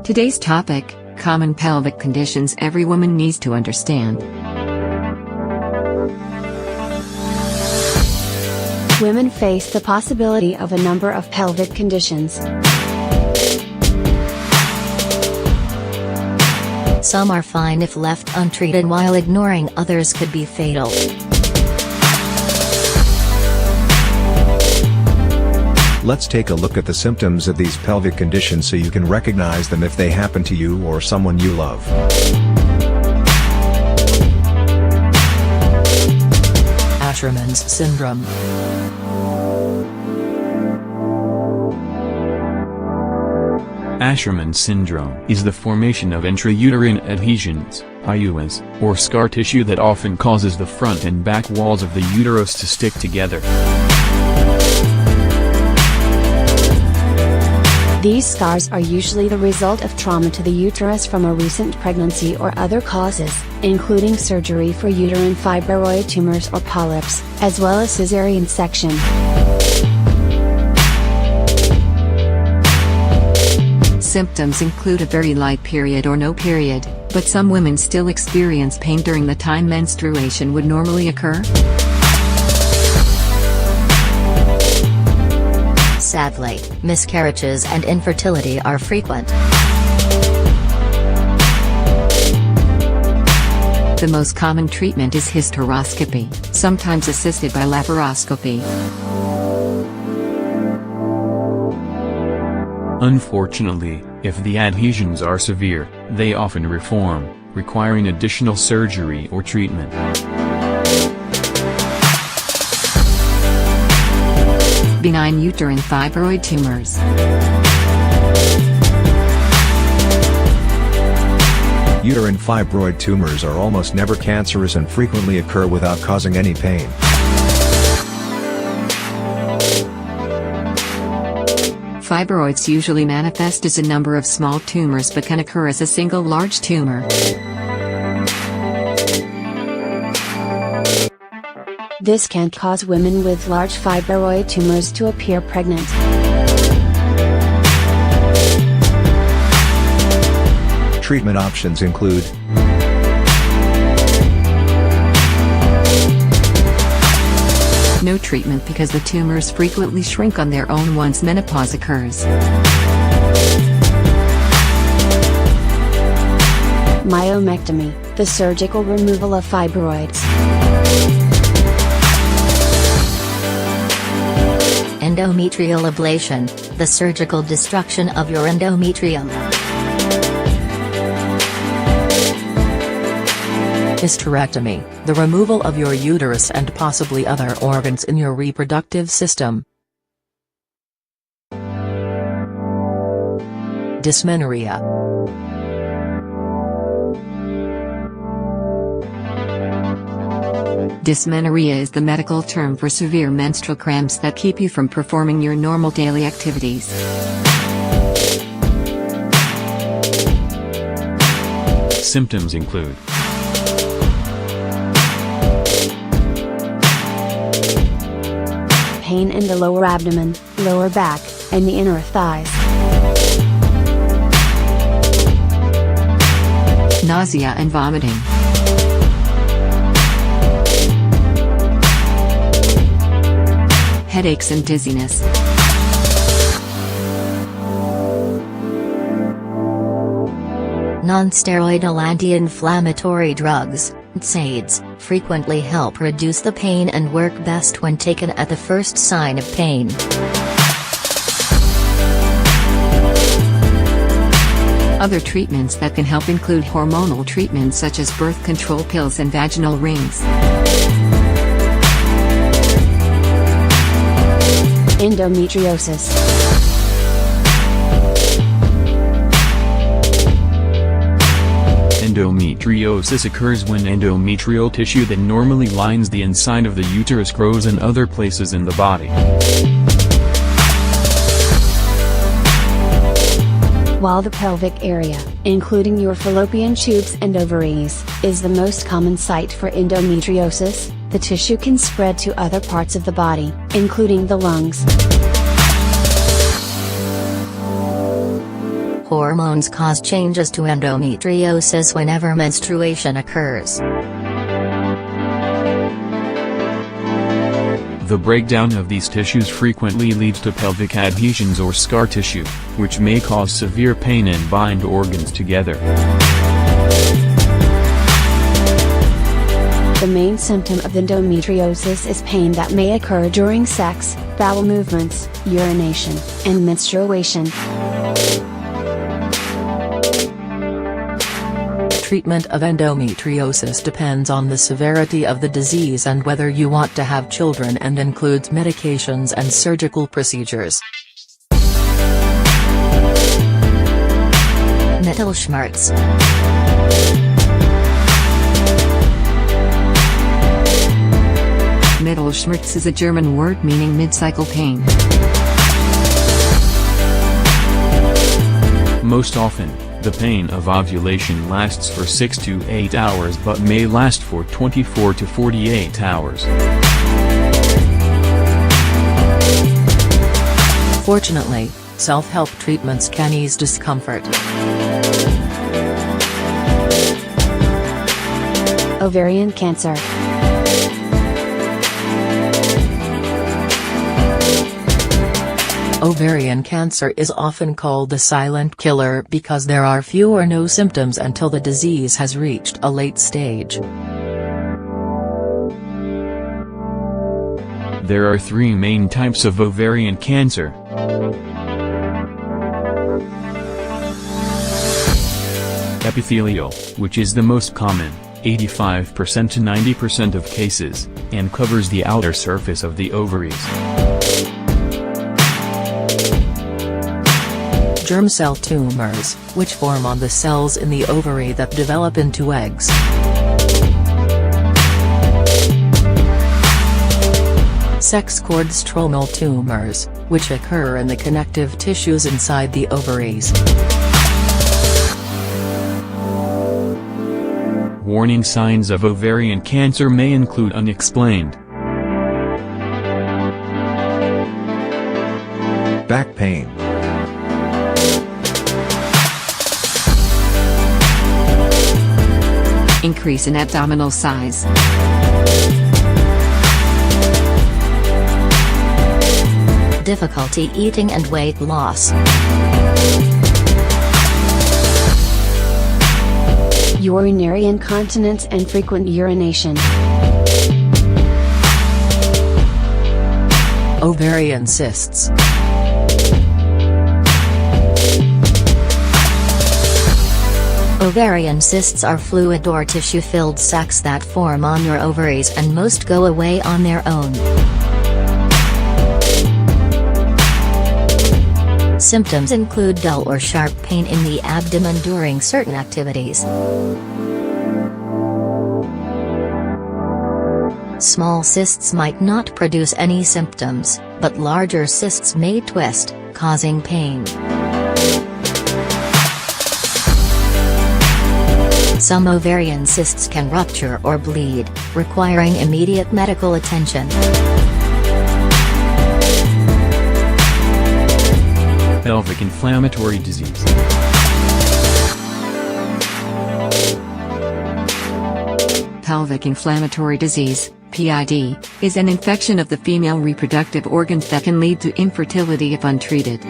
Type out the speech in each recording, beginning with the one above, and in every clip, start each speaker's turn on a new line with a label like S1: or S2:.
S1: Today's topic: common pelvic conditions every woman needs to understand.
S2: Women face the possibility of a number of pelvic conditions.
S3: Some are fine if left untreated, while ignoring others could be fatal.
S4: Let's take a look at the symptoms of these pelvic conditions so you can recognize them if they happen to you or someone you love.
S5: Asherman's syndrome.
S6: Asherman syndrome is the formation of intrauterine adhesions, IUAs, or scar tissue that often causes the front and back walls of the uterus to stick together.
S2: These scars are usually the result of trauma to the uterus from a recent pregnancy or other causes, including surgery for uterine fibroid tumors or polyps, as well as Cesarean section.
S1: Symptoms include a very light period or no period, but some women still experience pain during the time menstruation would normally occur.
S3: Sadly, miscarriages and infertility are frequent.
S1: The most common treatment is hysteroscopy, sometimes assisted by laparoscopy.
S6: Unfortunately, if the adhesions are severe, they often reform, requiring additional surgery or treatment.
S1: Benign uterine fibroid tumors.
S4: Uterine fibroid tumors are almost never cancerous and frequently occur without causing any pain.
S1: Fibroids usually manifest as a number of small tumors but can occur as a single large tumor.
S2: This can cause women with large fibroid tumors to appear pregnant.
S4: Treatment options include
S1: no treatment because the tumors frequently shrink on their own once menopause occurs.
S2: Myomectomy, the surgical removal of fibroids.
S3: Endometrial ablation, the surgical destruction of your endometrium.
S5: Hysterectomy, the removal of your uterus and possibly other organs in your reproductive system. Dysmenorrhea.
S1: Dysmenorrhea is the medical term for severe menstrual cramps that keep you from performing your normal daily activities.
S6: Symptoms include
S2: Pain in the lower abdomen, lower back, and the inner thighs.
S1: Nausea and vomiting. Headaches and dizziness.
S3: Non-steroidal anti-inflammatory drugs, NSAIDs, frequently help reduce the pain and work best when taken at the first sign of pain.
S1: Other treatments that can help include hormonal treatments such as birth control pills and vaginal rings.
S2: Endometriosis.
S6: Endometriosis occurs when endometrial tissue that normally lines the inside of the uterus grows in other places in the body.
S2: While the pelvic area, including your fallopian tubes and ovaries, is the most common site for endometriosis, the tissue can spread to other parts of the body, including the lungs.
S3: Hormones cause changes to endometriosis whenever menstruation occurs.
S6: The breakdown of these tissues frequently leads to pelvic adhesions or scar tissue, which may cause severe pain and bind organs together.
S2: The main symptom of endometriosis is pain that may occur during sex, bowel movements, urination, and menstruation.
S5: Treatment of endometriosis depends on the severity of the disease and whether you want to have children, and includes medications and surgical procedures.
S3: Mittelschmerz.
S1: Mittelschmerz is a German word meaning mid-cycle pain.
S6: Most often, the pain of ovulation lasts for 6 to 8 hours but may last for 24 to 48 hours.
S5: Fortunately, self-help treatments can ease discomfort.
S2: Ovarian cancer.
S5: Ovarian cancer is often called the silent killer because there are few or no symptoms until the disease has reached a late stage.
S6: There are 3 main types of ovarian cancer. Epithelial, which is the most common, 85% to 90% of cases, and covers the outer surface of the ovaries.
S5: Germ cell tumors, which form on the cells in the ovary that develop into eggs. Sex cord stromal tumors, which occur in the connective tissues inside the ovaries.
S6: Warning signs of ovarian cancer may include unexplained
S4: back pain,
S1: increase in abdominal size,
S3: difficulty eating and weight loss,
S2: urinary incontinence and frequent urination.
S5: Ovarian cysts.
S3: Ovarian cysts are fluid or tissue-filled sacs that form on your ovaries and most go away on their own. Symptoms include dull or sharp pain in the abdomen during certain activities. Small cysts might not produce any symptoms, but larger cysts may twist, causing pain. Some ovarian cysts can rupture or bleed, requiring immediate medical attention.
S6: pelvic inflammatory disease.
S1: Pelvic inflammatory disease, PID, is an infection of the female reproductive organs that can lead to infertility if untreated.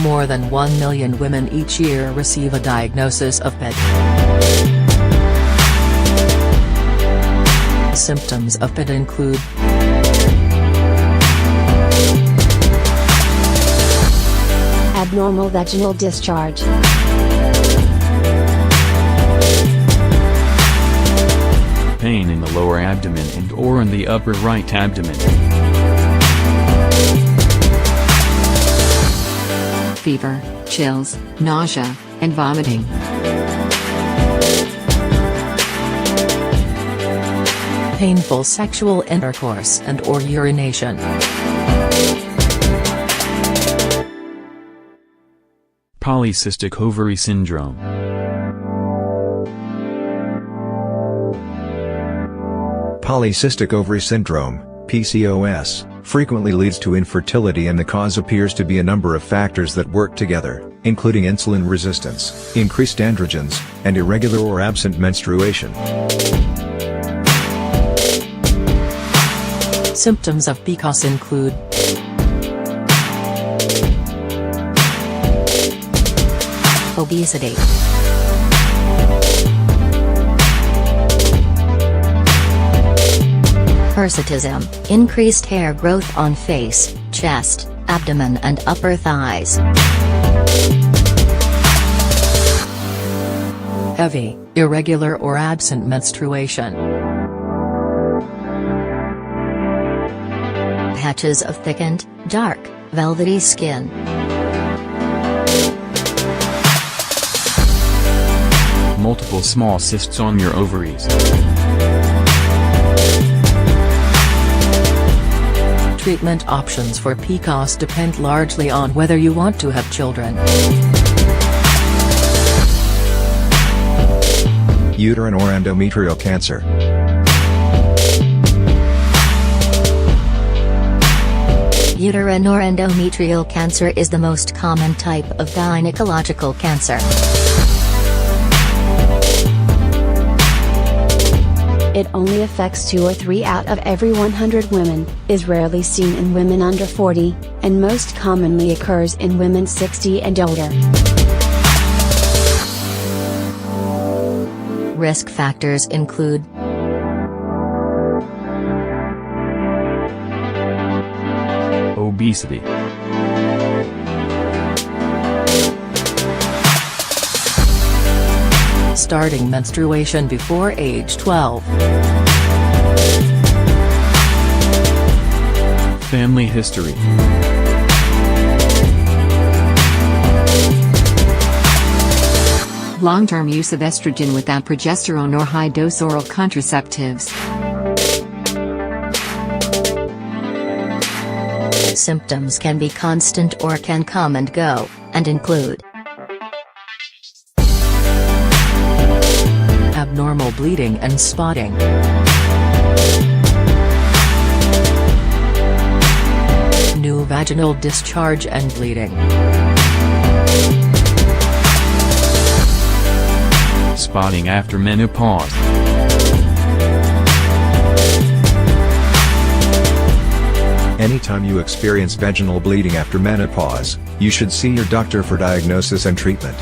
S5: More than 1 million women each year receive a diagnosis of PID. Symptoms of PID include
S2: abnormal vaginal discharge,
S6: pain in the lower abdomen and/or in the upper right abdomen,
S1: fever, chills, nausea, and vomiting.
S5: painful sexual intercourse and/or urination.
S6: Polycystic ovary syndrome.
S4: Polycystic ovary syndrome, PCOS, frequently leads to infertility, and the cause appears to be a number of factors that work together, including insulin resistance, increased androgens, and irregular or absent menstruation.
S5: Symptoms of PCOS include
S3: obesity, hirsutism, increased hair growth on face, chest, abdomen and upper thighs,
S5: heavy, irregular or absent menstruation,
S3: patches of thickened, dark, velvety skin,
S6: multiple small cysts on your ovaries.
S5: Treatment options for PCOS depend largely on whether you want to have children.
S4: Uterine or endometrial cancer.
S3: Uterine or endometrial cancer is the most common type of gynecological cancer.
S2: It only affects 2 or 3 out of every 100 women, is rarely seen in women under 40, and most commonly occurs in women 60 and older.
S3: Risk factors include
S6: obesity,
S5: starting menstruation before age 12,
S6: family history,
S1: long-term use of estrogen without progesterone or high-dose oral contraceptives.
S3: Symptoms can be constant or can come and go, and include
S5: abnormal bleeding and spotting, new vaginal discharge and bleeding,
S6: spotting after menopause,
S4: Anytime you experience vaginal bleeding after menopause, you should see your doctor for diagnosis and treatment.